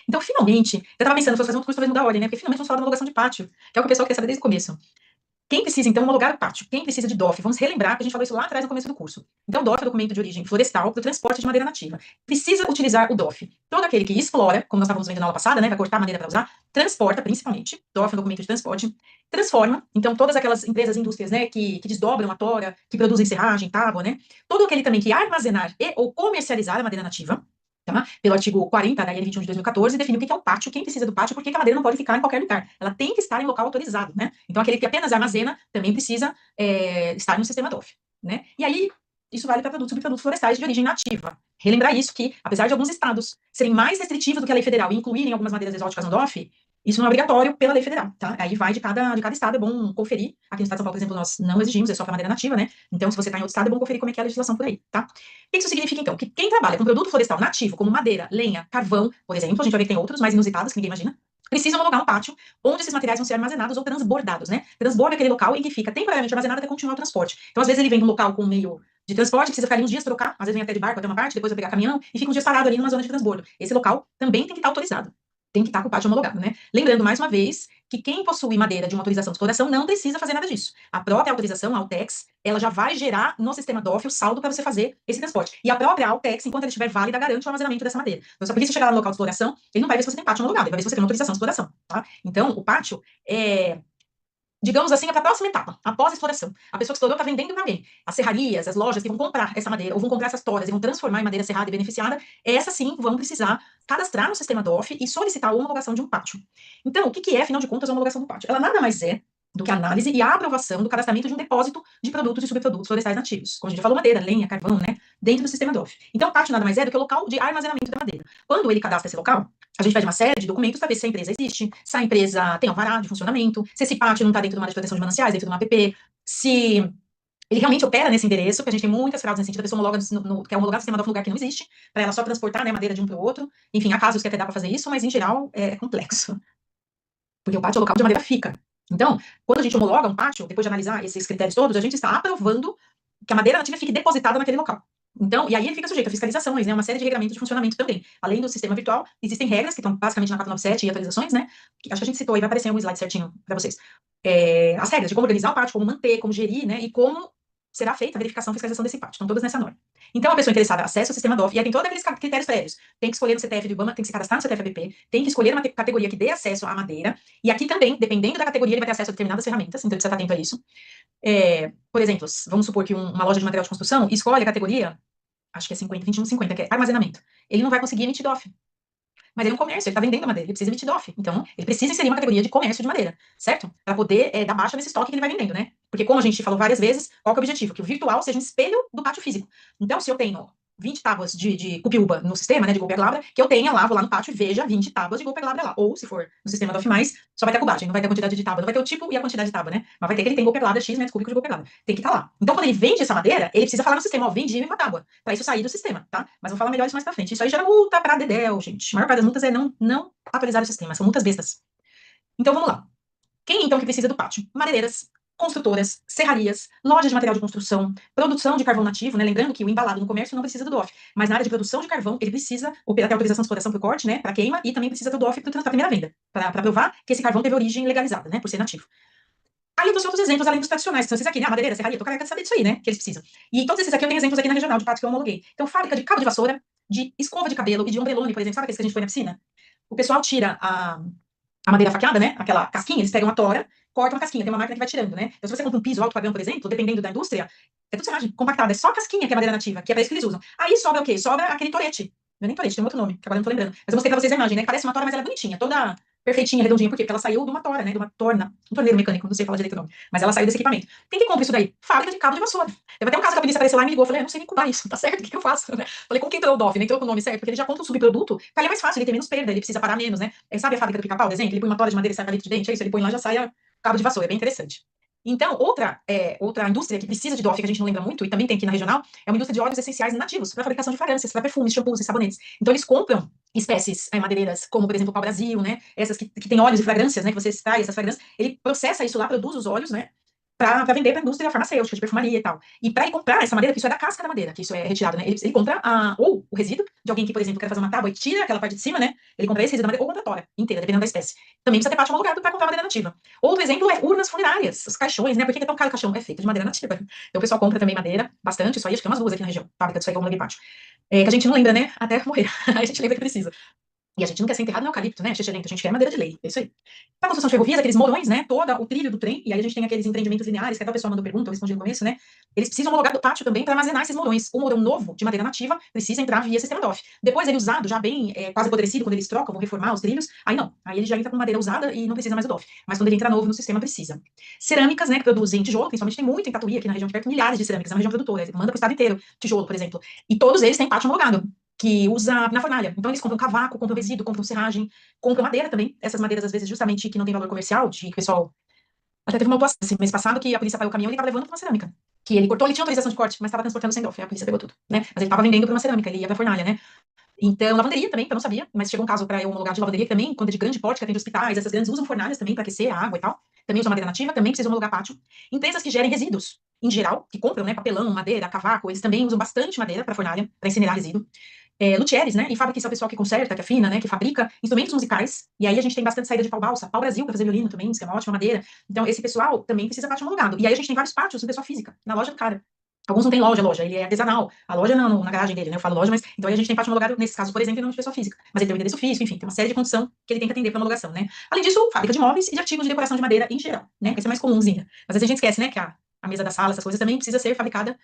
Então, finalmente, eu estava pensando, se fosse fazer um curso, talvez mudar a ordem, né? Porque finalmente vamos falar da homologação de pátio, que é o que o pessoal quer saber desde o começo. Quem precisa, então, homologar o pátio? Quem precisa de DOF? Vamos relembrar que a gente falou isso lá atrás no começo do curso. Então, DOF é o documento de origem florestal para o transporte de madeira nativa. Precisa utilizar o DOF. Todo aquele que explora, como nós estávamos vendo na aula passada, né, vai cortar madeira para usar, transporta, principalmente, DOF é um documento de transporte, transforma, então, todas aquelas empresas e indústrias, né, que desdobram a tora, que produzem serragem, tábua, né, todo aquele também que armazenar e ou comercializar a madeira nativa, tá? Pelo artigo 40 da IN 21 de 2014, define o que é o pátio, quem precisa do pátio, porque a madeira não pode ficar em qualquer lugar. Ela tem que estar em local autorizado, né? Então, aquele que apenas armazena também precisa estar no sistema DOF, né? E aí, isso vale para produtos e subprodutos florestais de origem nativa. Relembrar isso, que apesar de alguns estados serem mais restritivos do que a lei federal e incluírem algumas madeiras exóticas no DOF, isso não é obrigatório pela lei federal, tá? Aí vai de cada estado, é bom conferir. Aqui no estado de São Paulo, por exemplo, nós não exigimos, é só para madeira nativa, né? Então, se você está em outro estado, é bom conferir como é que é a legislação por aí, tá? O que isso significa, então? Que quem trabalha com produto florestal nativo, como madeira, lenha, carvão, por exemplo, a gente vai ver que tem outros mais inusitados que ninguém imagina, precisa homologar um pátio onde esses materiais vão ser armazenados ou transbordados, né? Transbordo é aquele local em que fica temporariamente armazenado até continuar o transporte. Então, às vezes, ele vem de um local com meio de transporte, precisa ficar ali uns dias trocar, às vezes vem até de barco até uma parte, depois vai pegar caminhão e fica uns dias parado ali numa zona de transbordo. Esse local também tem que estar autorizado. Tem que estar com o pátio homologado, né? Lembrando, mais uma vez, que quem possui madeira de uma autorização de exploração não precisa fazer nada disso. A própria autorização, a Altex, ela já vai gerar no sistema DOF o saldo para você fazer esse transporte. E a própria Altex, enquanto ela estiver válida, garante o armazenamento dessa madeira. Então, se a polícia chegar lá no local de exploração, ele não vai ver se você tem pátio homologado, ele vai ver se você tem uma autorização de exploração, tá? Então, o pátio é, digamos assim, é para a próxima etapa, após a exploração. A pessoa que explorou está vendendo para alguém. As serrarias, as lojas que vão comprar essa madeira, ou vão comprar essas toras e vão transformar em madeira serrada e beneficiada, essas sim vão precisar cadastrar no sistema DOF e solicitar a homologação de um pátio. Então, o que é, afinal de contas, a homologação do pátio? Ela nada mais é do que a análise e a aprovação do cadastramento de um depósito de produtos e subprodutos florestais nativos. Como a gente já falou, madeira, lenha, carvão, né? Dentro do sistema DOF. Então, o pátio nada mais é do que o local de armazenamento da madeira. Quando ele cadastra esse local, a gente pede uma série de documentos para ver se a empresa existe, se a empresa tem alvará de funcionamento, se esse pátio não está dentro de uma área de proteção de mananciais, dentro de uma APP, se ele realmente opera nesse endereço, porque a gente tem muitas fraudes nesse sentido, a pessoa homologa quer homologar o sistema DOF num lugar que não existe, para ela só transportar, né, madeira de um para o outro. Enfim, há casos que até dá para fazer isso, mas em geral é complexo, porque o pátio é o local onde a madeira fica. Então, quando a gente homologa um pátio, depois de analisar esses critérios todos, a gente está aprovando que a madeira nativa fique depositada naquele local. Então, e aí ele fica sujeito a fiscalizações, né, uma série de regramentos de funcionamento também. Além do sistema virtual, existem regras que estão basicamente na 497 e atualizações, né, que acho que a gente citou aí, vai aparecer em algum slide certinho para vocês. As regras de como organizar o pátio, como manter, como gerir, né, e como será feita a verificação e fiscalização desse pátio. Estão todas nessa norma. Então, a pessoa interessada acessa o sistema DOF e aí tem todos aqueles critérios prévios. Tem que escolher no CTF do IBAMA, tem que se cadastrar no CTF-ABP, tem que escolher uma categoria que dê acesso à madeira, e aqui também, dependendo da categoria, ele vai ter acesso a determinadas ferramentas, então ele precisa estar atento a isso. Por exemplo, vamos supor que uma loja de material de construção escolhe a categoria, acho que é 50, 21, 50, que é armazenamento. Ele não vai conseguir emitir DOF. Mas ele é um comércio, ele está vendendo madeira, ele precisa emitir DOF. Então, ele precisa inserir uma categoria de comércio de madeira, certo? Para poder dar baixa nesse estoque que ele vai vendendo, né? Porque, como a gente falou várias vezes, qual que é o objetivo? Que o virtual seja um espelho do pátio físico. Então, se eu tenho 20 tábuas de cupiúba no sistema, né, de Golper Glabra, que eu tenha lá, vou lá no pátio e veja 20 tábuas de Golper Glabra lá. Ou, se for no sistema DOF+, só vai ter a cubagem, não vai ter a quantidade de tábua, não vai ter o tipo e a quantidade de tábua, né? Mas vai ter que ele tem Golper Glabra, X metros cúbicos de Golper Glabra. Tem que estar lá. Então, quando ele vende essa madeira, ele precisa falar no sistema, ó, vendi uma tábua, para isso sair do sistema, tá? Mas vou falar melhor isso mais pra frente. Isso aí gera multa pra dedéu, gente. A maior parte das multas é não atualizar o sistema, são multas bestas. Então, vamos lá. Quem, então, que precisa do pátio? Madeireiras, construtoras, serrarias, lojas de material de construção, produção de carvão nativo, né? Lembrando que o embalado no comércio não precisa do DOF, mas na área de produção de carvão, ele precisa ter autorização de exploração para o corte, né? Para queima, e também precisa do DOF para a primeira venda, para provar que esse carvão teve origem legalizada, né? Por ser nativo. Aí eu trouxe outros exemplos, além dos tradicionais, que são esses aqui, né? A madeireira, serraria, tô careca de saber disso aí, né? Que eles precisam. E todos esses aqui eu tenho exemplos aqui na regional de pátio que eu homologuei. Então, fábrica de cabo de vassoura, de escova de cabelo e de ombrelone, por exemplo, sabe aqueles que a gente põe na piscina? O pessoal tira a madeira faqueada, né? Aquela casquinha, eles pegam a tora, cortam a casquinha, tem uma máquina que vai tirando, né? Então, se você compra um piso alto padrão, por exemplo, dependendo da indústria, é tudo serragem, compactada, é só a casquinha que é madeira nativa, que é pra isso que eles usam. Aí sobra o quê? Sobra aquele torete. Não é nem torete, tem um outro nome, que agora eu não tô lembrando. Mas eu mostrei pra vocês a imagem, né? Que parece uma tora, mas ela é bonitinha, toda perfeitinha, redondinha. Por quê? Porque ela saiu de uma tora, né? De uma torna, um torneiro mecânico, não sei falar direito o nome. Mas ela saiu desse equipamento. Quem que compra isso daí? Fábrica de cabo de vassoura. Teve até um caso que a polícia apareceu lá e me ligou. Eu falei, eu não sei nem cubar isso, tá certo? O que eu faço, né? Falei, como que entrou o DOF? Nem entrou com o nome certo, porque ele já compra um subproduto, pra ele é mais fácil, ele tem menos perda, ele precisa parar menos, né? Sabe a fábrica do Pica-Pau, desenho? Ele põe uma tora de madeira e sai palito de dente, é isso? Ele põe lá e já sai a cabo de vassoura, é bem interessante. Então, outra indústria que precisa de DOF, que a gente não lembra muito, e também tem aqui na regional, é uma indústria de óleos essenciais nativos para fabricação de fragrâncias, para perfumes, shampoos e sabonetes. Então, eles compram espécies madeireiras, como, por exemplo, o pau-brasil, né? Essas que têm óleos e fragrâncias, né? Que você extrai essas fragrâncias. Ele processa isso lá, produz os óleos, né? para vender para a indústria farmacêutica, de perfumaria e tal. E para ele comprar essa madeira, que isso é da casca da madeira, que isso é retirado, né? Ele compra ou o resíduo de alguém que, por exemplo, quer fazer uma tábua e tira aquela parte de cima, né? Ele compra esse resíduo da madeira, ou compra a tora inteira, dependendo da espécie. Também precisa ter pátio homologado para comprar madeira nativa. Outro exemplo é urnas funerárias, os caixões, né? Por que é tão caro o caixão? É feito de madeira nativa. Então o pessoal compra também madeira, bastante, isso aí, acho que tem umas duas aqui na região, fábrica disso aí que eu homologuei pátio. Que a gente não lembra, né? Até morrer. Aí a gente lembra que precisa. E a gente não quer ser enterrado no eucalipto, né? Xixelento, a gente quer madeira de lei. É isso aí. Para construção de ferrovias, aqueles morões, né? Todo o trilho do trem, e aí a gente tem aqueles empreendimentos lineares, que até o pessoal mandou pergunta, eu respondi no começo, né? Eles precisam homologar do pátio também para armazenar esses morões. O morão novo, de madeira nativa, precisa entrar via sistema DOF. Depois ele usado, já bem quase apodrecido, quando eles trocam, vão reformar os trilhos, aí não. Aí ele já entra com madeira usada e não precisa mais do DOF. Mas quando ele entra novo no sistema, precisa. Cerâmicas, né? Que produzem tijolo, principalmente tem muito em Tatuí, aqui na região de perto, milhares de cerâmicas, é uma região produtora, manda para o estado inteiro tijolo, por exemplo. E todos eles têm pátio homologado, que usa na fornalha. Então eles compram cavaco, compram resíduo, compram serragem, compram madeira também. Essas madeiras, às vezes, justamente que não tem valor comercial, de que o pessoal. Até teve uma autuação esse mês passado que a polícia parou o caminhão e ele estava levando para uma cerâmica. Que ele cortou, ele tinha autorização de corte, mas estava transportando sem DOF. A polícia pegou tudo, né? Mas ele estava vendendo para uma cerâmica, ele ia para fornalha, né? Então, lavanderia também, que eu não sabia, mas chegou um caso para eu homologar de lavanderia que também, quando é de grande porte, que atende hospitais, essas grandes usam fornalhas também para aquecer a água e tal. Também usa madeira nativa, também precisa homologar pátio. Empresas que gerem resíduos, em geral, que compram, né, papelão, madeira, cavaco, eles também usam bastante madeira para fornalha, para incinerar resíduo. Luthieres, né? E fábrica, que é o pessoal que conserta, que afina, né? Que fabrica instrumentos musicais. E aí a gente tem bastante saída de pau-balsa, pau-brasil para fazer violino também, isso é uma ótima madeira. Então esse pessoal também precisa pátio homologado. E aí a gente tem vários pátios no pessoa física, na loja do cara. Alguns não tem loja, ele é artesanal. A loja na garagem dele, né? Eu falo loja, mas então aí a gente tem pátio homologado, nesse caso, por exemplo, em nome de pessoa física. Mas ele tem o endereço físico, enfim, tem uma série de condição que ele tem que atender para homologação, né? Além disso, fábrica de móveis e de artigos de decoração de madeira em geral, né? Esse é mais comumzinho. Às vezes a gente esquece, né? Que a mesa da sala, essas coisas também precisa ser fabricada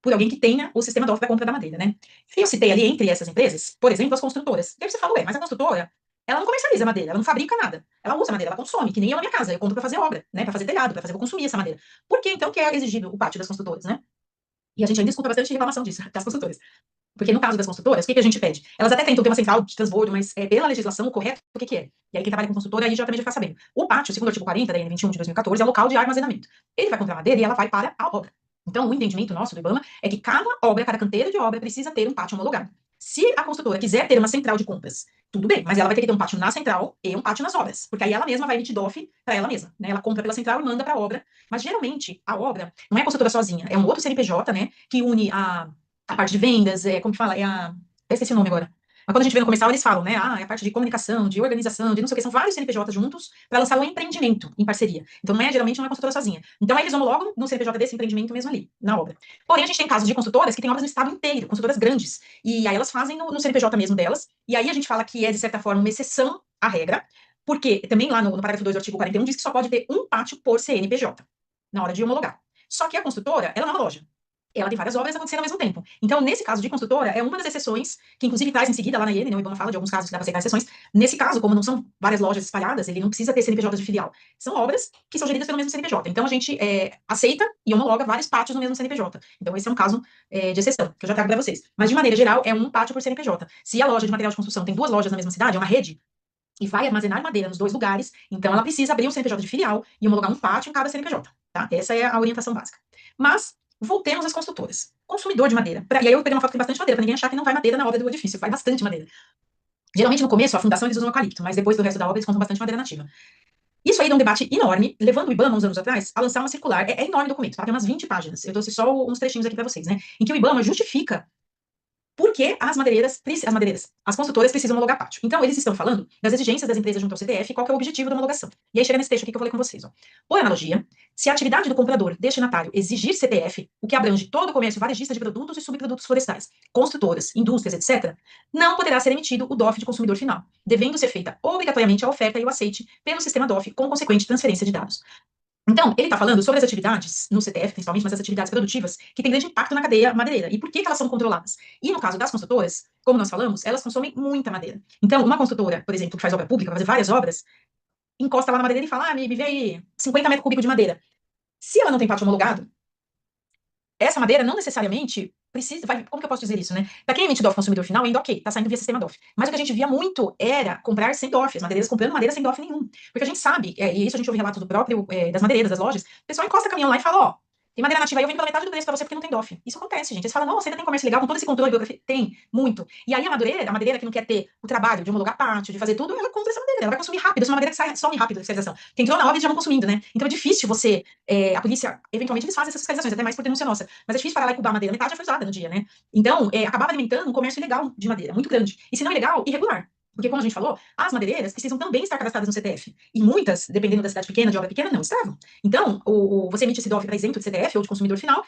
por alguém que tenha o sistema DOF para compra da madeira, né? E eu citei ali entre essas empresas, por exemplo, as construtoras. E aí você fala, ué, mas a construtora, ela não comercializa madeira, ela não fabrica nada. Ela usa madeira, ela consome, que nem eu na minha casa. Eu compro para fazer obra, né? Para fazer telhado, para fazer, vou consumir essa madeira. Por que então que é exigido o pátio das construtoras, né? E a gente ainda escuta bastante reclamação disso, das construtoras. Porque no caso das construtoras, o que a gente pede? Elas até tentam ter uma central de transbordo, mas pela legislação, o correto, o que é? E aí quem trabalha com construtora, aí já também já fica sabendo. O pátio, segundo o artigo 40 da N21 de 2014, é local de armazenamento. Ele vai comprar madeira e ela vai para a obra. Então, o entendimento nosso do IBAMA é que cada obra, cada canteiro de obra precisa ter um pátio homologado. Se a construtora quiser ter uma central de compras, tudo bem, mas ela vai ter que ter um pátio na central e um pátio nas obras, porque aí ela mesma vai emitir DOF para ela mesma, né? Ela compra pela central e manda para a obra, mas geralmente a obra não é a construtora sozinha, é um outro CNPJ, né, que une a parte de vendas, como que fala, eu esqueci o nome agora. Mas quando a gente vê no comercial, eles falam, né? É a parte de comunicação, de organização, de não sei o que, são vários CNPJs juntos para lançar um empreendimento em parceria. Então, geralmente não é construtora sozinha. Então, aí eles homologam no CNPJ desse empreendimento mesmo ali, na obra. Porém, a gente tem casos de construtoras que têm obras no estado inteiro, construtoras grandes. E aí elas fazem no CNPJ mesmo delas. E aí a gente fala que é, de certa forma, uma exceção à regra, porque também lá no parágrafo 2 do artigo 41 diz que só pode ter um pátio por CNPJ na hora de homologar. Só que a construtora, ela não é uma loja. Ela tem várias obras acontecendo ao mesmo tempo. Então, nesse caso de construtora, é uma das exceções, que inclusive traz em seguida lá na IEN, né, o IBAMA fala de alguns casos que dá para aceitar exceções. Nesse caso, como não são várias lojas espalhadas, ele não precisa ter CNPJ de filial. São obras que são geridas pelo mesmo CNPJ. Então, a gente aceita e homologa vários pátios no mesmo CNPJ. Então, esse é um caso de exceção, que eu já trago para vocês. Mas, de maneira geral, é um pátio por CNPJ. Se a loja de material de construção tem duas lojas na mesma cidade, é uma rede, e vai armazenar madeira nos dois lugares, então ela precisa abrir um CNPJ de filial e homologar um pátio em cada CNPJ, tá? Essa é a orientação básica. Mas, voltemos às construtoras. Consumidor de madeira. E aí eu peguei uma foto que tem bastante madeira, para ninguém achar que não vai madeira na obra do edifício, vai bastante madeira. Geralmente no começo, a fundação eles usam eucalipto, mas depois do resto da obra eles compram bastante madeira nativa. Isso aí dá um debate enorme, levando o IBAMA, uns anos atrás, a lançar uma circular. É enorme o documento, tá? Tem umas 20 páginas. Eu trouxe só uns trechinhos aqui para vocês, né? Em que o IBAMA justifica por que as construtoras precisam homologar pátio. Então, eles estão falando das exigências das empresas junto ao CTF, qual que é o objetivo da homologação. E aí chega nesse texto aqui que eu falei com vocês. Ó. Por analogia, se a atividade do comprador destinatário exigir CTF, o que abrange todo o comércio varejista de produtos e subprodutos florestais, construtoras, indústrias, etc., não poderá ser emitido o DOF de consumidor final, devendo ser feita obrigatoriamente a oferta e o aceite pelo sistema DOF com consequente transferência de dados. Então, ele está falando sobre as atividades, no CTF principalmente, mas as atividades produtivas, que têm grande impacto na cadeia madeireira. E por que elas são controladas? E no caso das construtoras, como nós falamos, elas consomem muita madeira. Então, uma construtora, por exemplo, que faz obra pública, vai fazer várias obras, encosta lá na madeira e fala, me vê aí 50 metros cúbicos de madeira. Se ela não tem pátio homologado, essa madeira não necessariamente precisa, como que eu posso dizer isso, né? Para quem emite DOF consumidor final, ainda ok, tá saindo via sistema DOF. Mas o que a gente via muito era comprar sem DOF, as madeireiras comprando madeira sem DOF nenhum. Porque a gente sabe, e isso a gente ouve relatos do próprio, das madeireiras, das lojas, o pessoal encosta caminhão lá e fala, ó, Tem madeira nativa aí, eu vendo pela metade do preço pra você porque não tem DOF. Isso acontece, gente. Eles falam, nossa, ainda tem comércio legal com todo esse controle, biografia. Tem, muito. E aí a madeira que não quer ter o trabalho de homologar pátio, de fazer tudo, ela compra essa madeira. Ela vai consumir rápido. Essa é uma madeira que some rápido da fiscalização. Quem entrou na obra, eles já vão consumindo, né? Então é difícil você. A polícia, eventualmente, eles fazem essas fiscalizações, até mais por denúncia nossa. Mas é difícil parar lá e cubar a madeira. Metade já foi usada no dia, né? Então, acabava alimentando um comércio ilegal de madeira, muito grande. E se não ilegal, irregular. Porque, como a gente falou, as madeireiras precisam também estar cadastradas no CTF. E muitas, dependendo da cidade pequena, de obra pequena, não estavam. Então, você emite esse DOF para isento de CTF ou de consumidor final,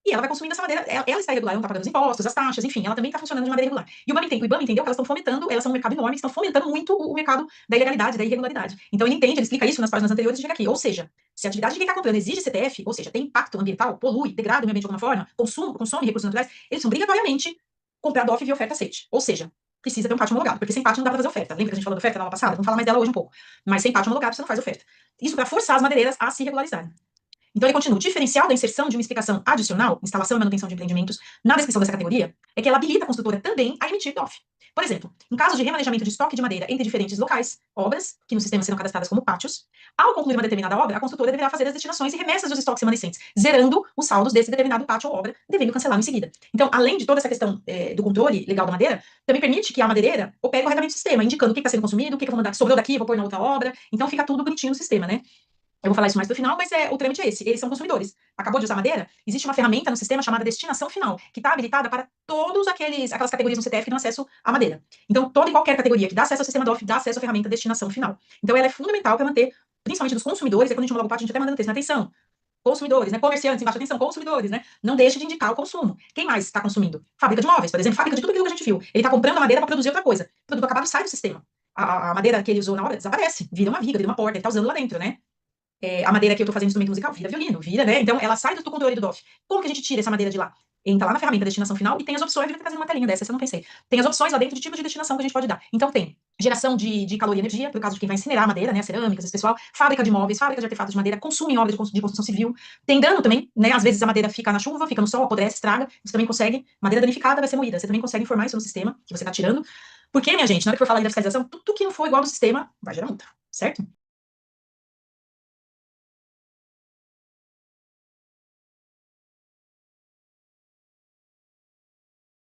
e ela vai consumindo essa madeira, ela está irregular, ela não está pagando os impostos, as taxas, enfim, ela também está funcionando de maneira irregular. E o IBAMA entendeu que elas estão fomentando, elas são um mercado enorme, estão fomentando muito o mercado da ilegalidade, da irregularidade. Então ele entende, ele explica isso nas páginas anteriores e chega aqui. Ou seja, se a atividade de quem está comprando exige CTF, ou seja, tem impacto ambiental, polui, degrada o meio ambiente de alguma forma, consome recursos naturais, eles são obrigatoriamente comprar DOF via oferta aceite. Ou seja, precisa ter um pátio homologado, porque sem pátio não dá para fazer oferta. Lembra que a gente falou da oferta na aula passada? Vamos falar mais dela hoje um pouco. Mas sem pátio homologado você não faz oferta. Isso para forçar as madeireiras a se regularizarem. Então, ele continua. O diferencial da inserção de uma explicação adicional, instalação e manutenção de empreendimentos, na descrição dessa categoria, é que ela habilita a construtora também a emitir DOF. Por exemplo, em caso de remanejamento de estoque de madeira entre diferentes locais, obras, que no sistema serão cadastradas como pátios, ao concluir uma determinada obra, a construtora deverá fazer as destinações e remessas dos estoques remanescentes, zerando os saldos desse determinado pátio ou obra, devendo cancelá-lo em seguida. Então, além de toda essa questão do controle legal da madeira, também permite que a madeireira opere corretamente o sistema, indicando o que está sendo consumido, o que eu vou mandar, sobrou daqui, eu vou pôr na outra obra. Então, fica tudo bonitinho no sistema, né? Eu vou falar isso mais pro final, mas o trâmite é esse. Eles são consumidores. Acabou de usar madeira? Existe uma ferramenta no sistema chamada destinação final, que está habilitada para todas aquelas categorias no CTF que dão acesso à madeira. Então, toda e qualquer categoria que dá acesso ao sistema DOF dá acesso à ferramenta destinação final. Então, ela é fundamental para manter, principalmente dos consumidores, quando a gente homologa o pátio, a gente até manda texto, né? Atenção, consumidores, né? Comerciantes, embaixo, atenção, consumidores, né? Não deixe de indicar o consumo. Quem mais está consumindo? Fábrica de móveis, por exemplo, fábrica de tudo aquilo que a gente viu. Ele está comprando a madeira para produzir outra coisa. O produto acabado sai do sistema. A madeira que ele usou na obra desaparece, vira uma viga, vira uma porta, ele está usando lá dentro, né? A madeira que eu estou fazendo instrumento musical vira violino, vira, né? Então, ela sai do controle do DOF. Como que a gente tira essa madeira de lá? Entra lá na ferramenta destinação final e tem as opções, eu devia trazer uma telinha dessa, essa eu não pensei. Tem as opções lá dentro de tipo de destinação que a gente pode dar. Então, tem geração de calor e energia, por caso de quem vai incinerar a madeira, né? A cerâmicas, esse pessoal, fábrica de móveis, fábrica de artefatos de madeira, consumo em obras de construção civil. Tem dano também, né? Às vezes a madeira fica na chuva, fica no sol, apodrece, estraga. Você também consegue, madeira danificada vai ser moída. Você também consegue informar isso no sistema que você está tirando. Porque, minha gente, na hora que for falar da fiscalização, tudo que não for igual do sistema vai gerar multa, certo?